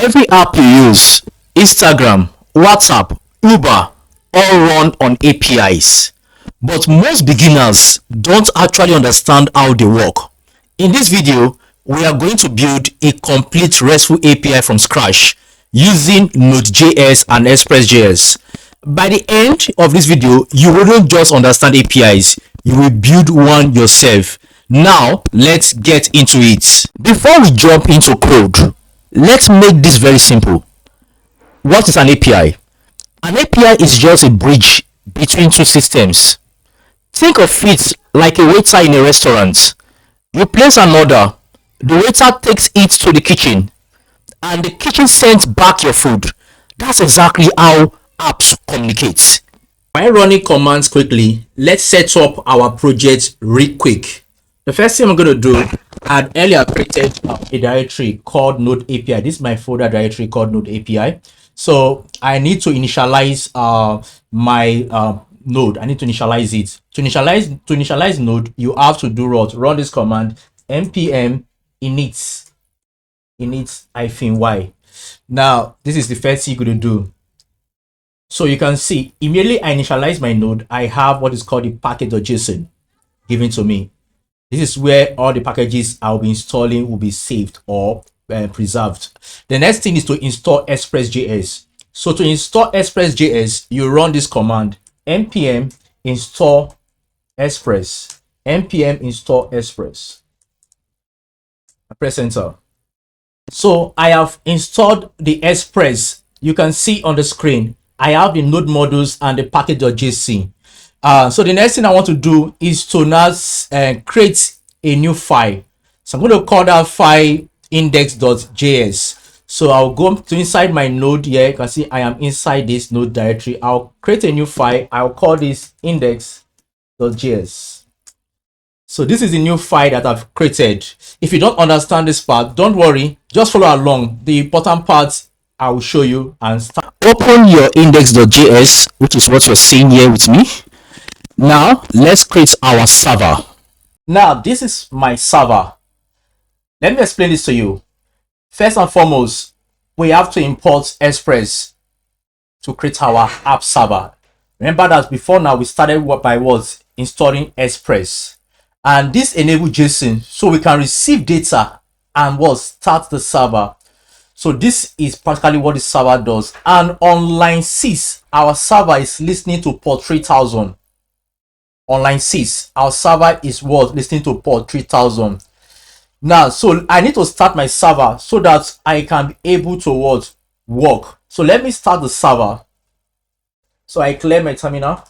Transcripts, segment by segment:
Every app you use, Instagram, WhatsApp, Uber, all run on APIs. But most beginners don't actually understand how they work. In this video, we are going to build a complete RESTful API from scratch using Node.js and Express.js. By the end of this video, you wouldn't just understand APIs, you will build one yourself. Now, let's get into it. Before we jump into code, let's make this very simple. What is an API? An API is just a bridge between two systems. Think of it like a waiter in a restaurant. You place an order, the waiter takes it to the kitchen, and the kitchen sends back your food. That's exactly how apps communicate. By running commands quickly, let's set up our project real quick. The first thing I'm going to do, I had earlier created a directory called Node API. This is my folder directory called Node API. So I need to initialize my node. I need to initialize it. To initialize node, you have to do what? Run this command npm init-y. Now this is the first thing you're going to do. So you can see immediately I initialize my node, I have what is called the package.json given to me. This is where all the packages I'll be installing will be saved or preserved. The next thing is to install Express.js. So to install Express.js, you run this command npm install express. Npm install express. I press enter. So I have installed the Express. You can see on the screen I have the node modules and the package.json. So the next thing I want to do is to now create a new file. So I'm going to call that file index.js. So I'll go to inside my node here. You can see I am inside this node directory. I'll create a new file. I'll call this index.js. So this is the new file that I've created. If you don't understand this part, don't worry. Just follow along. The important parts I will show you and start. Open your index.js, which is what you're seeing here with me. Now let's create our server. Now this is my server. Let me explain this to you. First and foremost, we have to import Express to create our app server. Remember that before now we started by installing Express, and this enables JSON so we can receive data and start the server. So this is practically what the server does. And on line 6, our server is listening to port 3000. On line 6, our server is listening to port 3000. Now, so I need to start my server so that I can be able to work. So let me start the server. So I clear my terminal.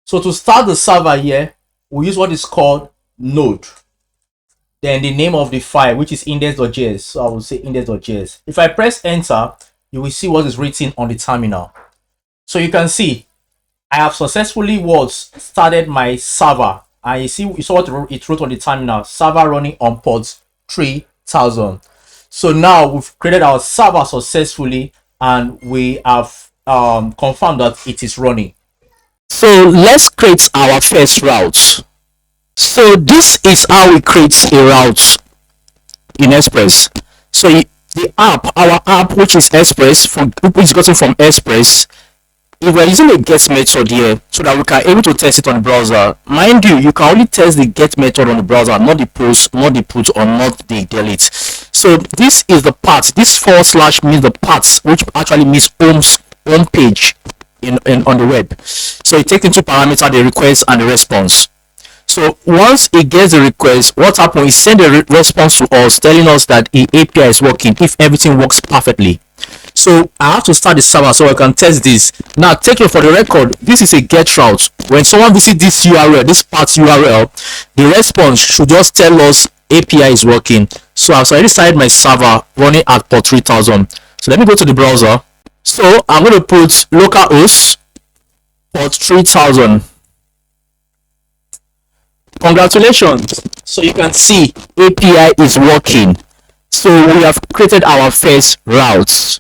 So to start the server here, we use what is called node. Then the name of the file, which is index.js. So I will say index.js. If I press enter, you will see what is written on the terminal. So you can see I have successfully started my server. And you saw what it wrote on the terminal, server running on port 3000. So now we've created our server successfully and we have confirmed that it is running. So let's create our first route. So this is how we create a route in Express. So our app, which is Express, which is gotten from Express, if we're using a get method here so that we can able to test it on the browser. Mind you, you can only test the get method on the browser, not the post, not the put, or not the delete. So this is the path. This / means the paths, which actually means home page on the web. So it takes into parameter the request and the response. So once it gets the request, what happens is send a response to us telling us that the API is working if everything works perfectly. So I have to start the server so I can test this. Now take it for the record, this is a get route. When someone visits this URL, this path URL, the response should just tell us API is working. So I've already started my server running at port 3000. So let me go to the browser. So I'm going to put localhost port 3000. Congratulations. So you can see API is working. So we have created our first route.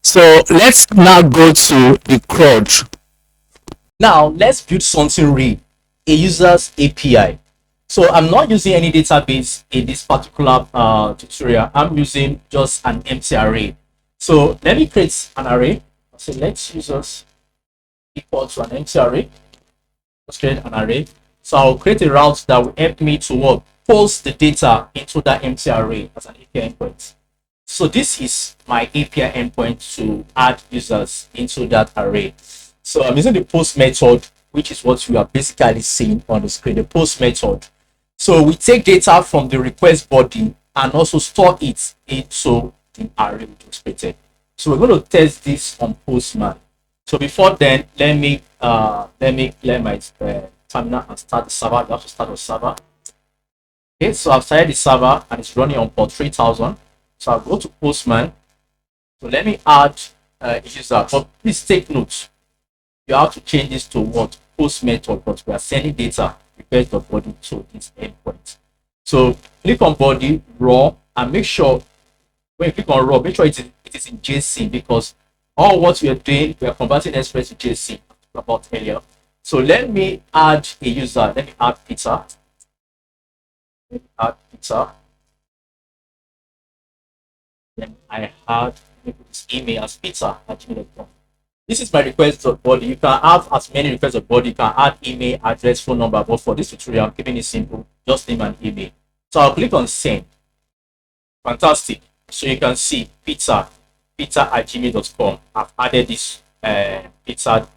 So let's now go to the CRUD. Now let's build something real, a user's API. So I'm not using any database in this particular tutorial. I'm using just an empty array. So let me create an array. So let's users equal to an empty array. Let's create an array. So I'll create a route that will help me to what? Post the data into that empty array as an API endpoint. So this is my API endpoint to add users into that array. So I'm using the post method, which is what you are basically seeing on the screen, the post method. So we take data from the request body and also store it into the array we just created. So we're going to test this on Postman. So before then, let me clear my terminal and start the server. You have to start the server. Okay, so I've started the server and it's running on port 3000. So I'll go to Postman. So let me add a user. But please take note. You have to change this to what? Post method, but we are sending data request the body to this endpoint. So click on body raw and make sure when you click on raw, make sure it is in JSON, because all what we are doing, we are converting Express to JSON about earlier. So let me add a user. Let me add Peter. Let me add Peter. Then I had this email as peter@gmail.com. This is my request body. You can have as many requests of body. You can add email, address, phone number. But for this tutorial, I'm keeping it simple. Just name and email. So I'll click on send. Fantastic. So you can see peter@gmail.com. I've added this Peter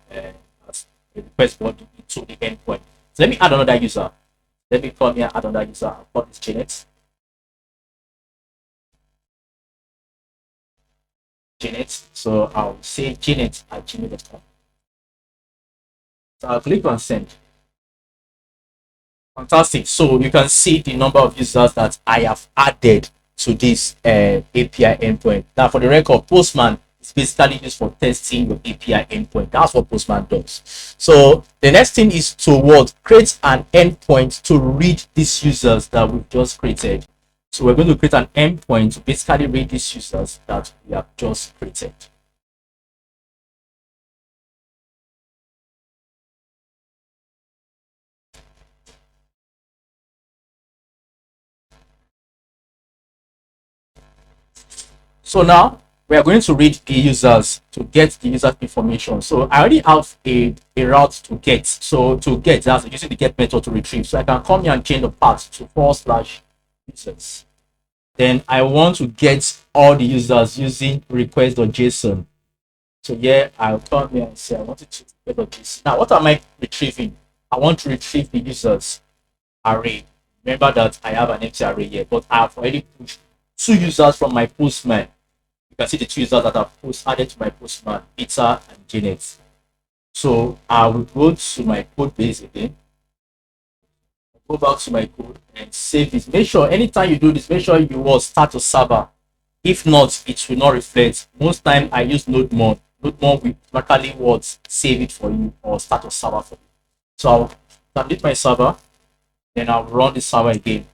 as a request body into the endpoint. So let me add another user. Let me come here, add another user. I'll call this Janet. So I'll say Janet@gmail.com. So I'll click on send. Fantastic. So you can see the number of users that I have added to this API endpoint. Now, for the record, Postman is basically used for testing your API endpoint. That's what Postman does. So the next thing is to what? Create an endpoint to read these users that we've just created. So we're going to create an endpoint to basically read these users that we have just created. So now we are going to read the users to get the user information. So I already have a route to get. So to get, that's using the get method to retrieve. So I can come here and change the path to /users. Then I want to get all the users using request.json. So here I'll come here and say I want it to get.json. Now what am I retrieving? I want to retrieve the users array. Remember that I have an empty array here, but I have already pushed 2 users from my Postman. You can see the 2 users that I've added to my Postman, Peter and Janet. So I will go to my code base again. Go back to my code and save it. Make sure anytime you do this, make sure you will start a server. If not, it will not reflect. Most time I use NodeMon. NodeMon will automatically save it for you or start a server for you. So I'll delete my server, then I'll run the server again.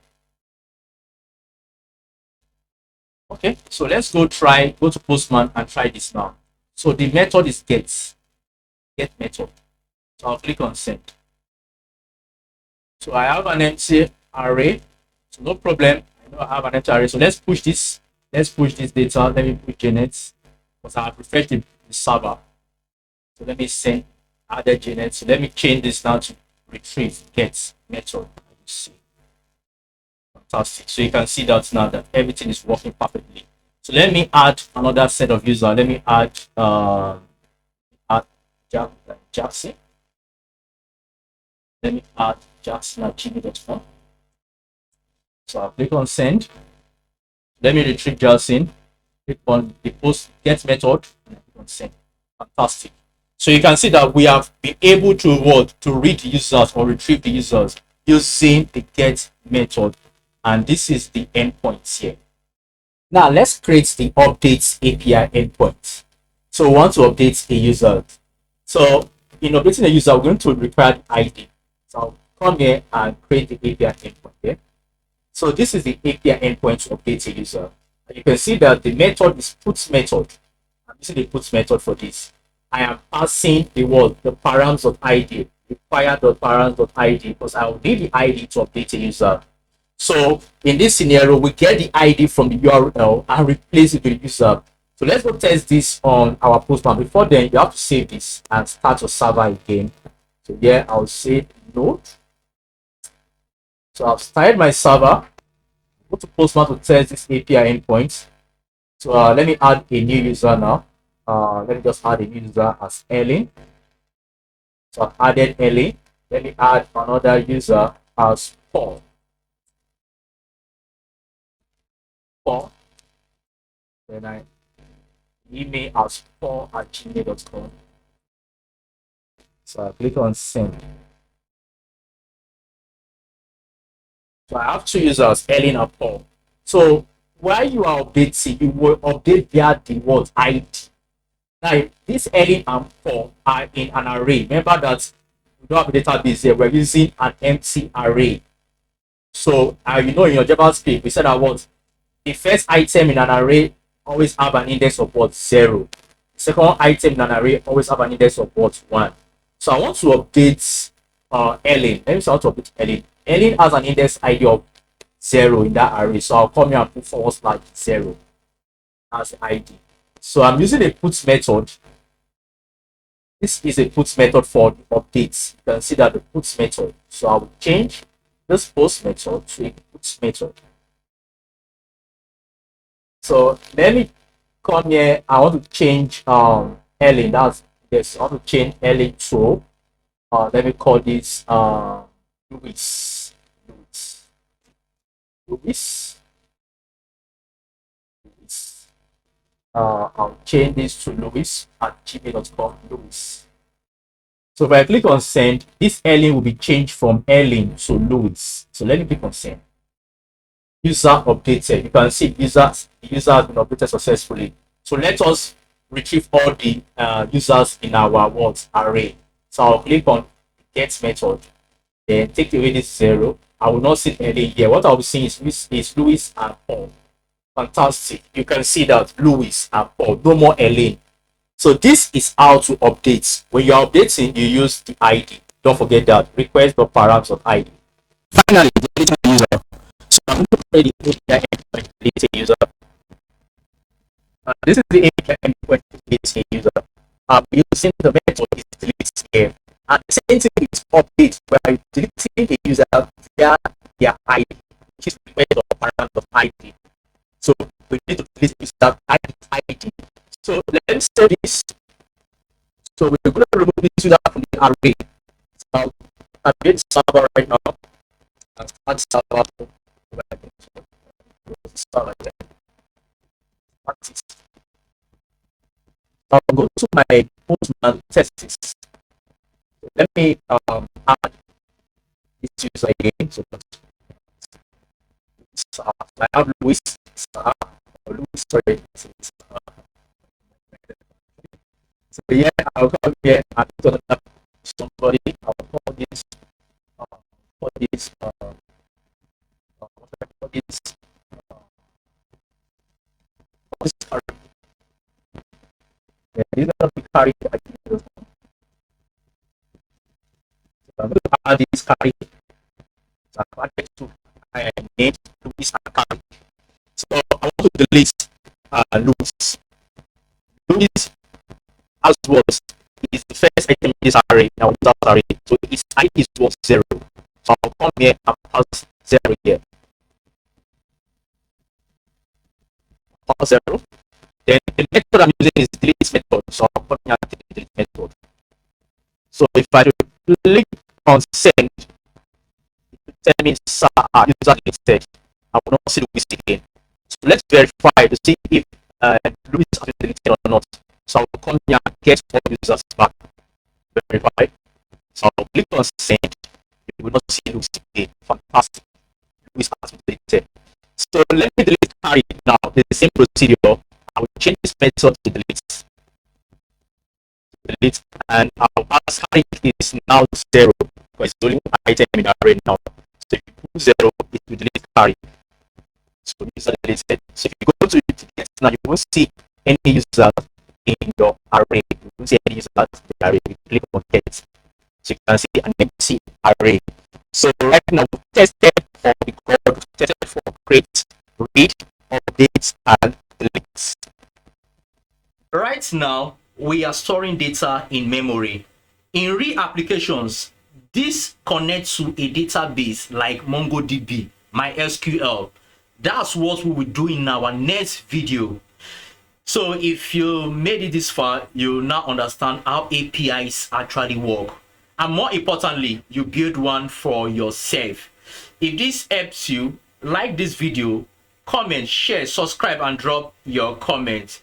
Okay, so let's go to Postman and try this now. So the method is get method. So I'll click on send. So I have an empty array. So no problem. I know I have an empty array. So let's push this. Let's push this data. Let me put Janet because I have refreshed the server. So let me send added Janet. So let me change this now to retrieve get method. See. Fantastic. So you can see that now that everything is working perfectly. So let me add another set of users. Let me add Jackson. Let me add Jackson@gmail.com. So I'll click on send. Let me retrieve Jackson. Click on the post get method and click on send. Fantastic. So you can see that we have been able to read the users or retrieve the users using the get method. And this is the endpoint here. Now let's create the updates API endpoint. So we want to update a user. So in updating a user, we're going to require the ID. So I'll come here and create the API endpoint here. So this is the API endpoint to update a user. And you can see that the method is puts method. I'm using the puts method for this. I am passing the params of ID, require.params.id because I will need the ID to update a user. So in this scenario, we get the ID from the URL and replace it with the user. So let's go test this on our Postman. Before then, you have to save this and start your server again. So here I'll say Node. So I've started my server. Go to Postman to test this API endpoint. So let me add a new user now. Let me just add a new user as Ellen. So I've added Ellen. Let me add another user as Paul. Then I email as paul@gmail.com. So I click on send. So I have two users, Ellen and Paul. So while you are updating, you will update via the word ID. Now, this Ellen and Paul are in an array. Remember that we don't have a database here. We're using an empty array. So you know in your JavaScript, we said that what the first item in an array always have an index of what 0. The second item in an array always have an index of what 1. So I want to update Ellen. Let me say I want to update Ellen. Ellen has an index ID of 0 in that array. So I'll come here and put /0 as the ID. So I'm using a put method. This is a put method for the updates. You can see that the put method. So I will change this post method to a put method. So let me come here. I want to change Ellen. That's this. I want to change Ellen to let me call this Louis. I'll change this to Louis@gmail.com. Louis. So if I click on send, this Ellen will be changed from Ellen to Louis. So let me click on send. User updated. You can see the user has been updated successfully. So let us retrieve all the users in our array. So I'll click on get method, then take away this 0. I will not see Ellen here. What I'll be seeing is Louis and Paul. Fantastic. You can see that Louis and Paul, no more Ellen. So this is how to update. When you're updating, you use the ID. Don't forget that request.params.id. Finally, delete a user. So I'm going to create the API endpoint to delete a user. This is the API endpoint to delete a user. Using the method is delete here. And the same thing is update, where you're deleting a user via their ID, which is request.params.id. So we need to delete user ID. So let's say this. So we're going to remove this user from the array. So I'll create the server right now and start server. I'll go to my Postman tests. Let me add this user again. So I have Louis. Sorry. So yeah, I'll come here and turn up somebody. I'll call this yeah, these are the carry. I'm going to add this carry. So I've added to name Louis and carry. So I want to delete Louis. Louis as was is the first item in this array. Now without array, so its ID is 0. So I'll come here and pass 0 here. Pass 0. Then the method I'm using is delete method. So I'll come here and take the delete method. So if I click on send, it will tell me user deleted. I will not see Louis again. So let's verify to see if Louis has been deleted or not. So I'll come here and get all users back. Verify. So I'll click on send. You will not see Louis again. Fantastic. Louis has been deleted. So let me delete carry now. The same procedure. I will change this method to delete. And our pass carry is now 0 because it's only one item in the array now. So if you put 0, it will delete carry. So user deleted. So if you go to it now, you won't see any user in your array. You won't see any user in the array. You click on get. So you can see an empty array. So right now we tested for the code, tested for create, read, update, and delete. Right now we are storing data in memory. In real applications, this connects to a database like MongoDB, MySQL. That's what we will do in our next video. So if you made it this far, you now understand how APIs actually work. And more importantly, you build one for yourself. If this helps you, like this video, comment, share, subscribe, and drop your comment.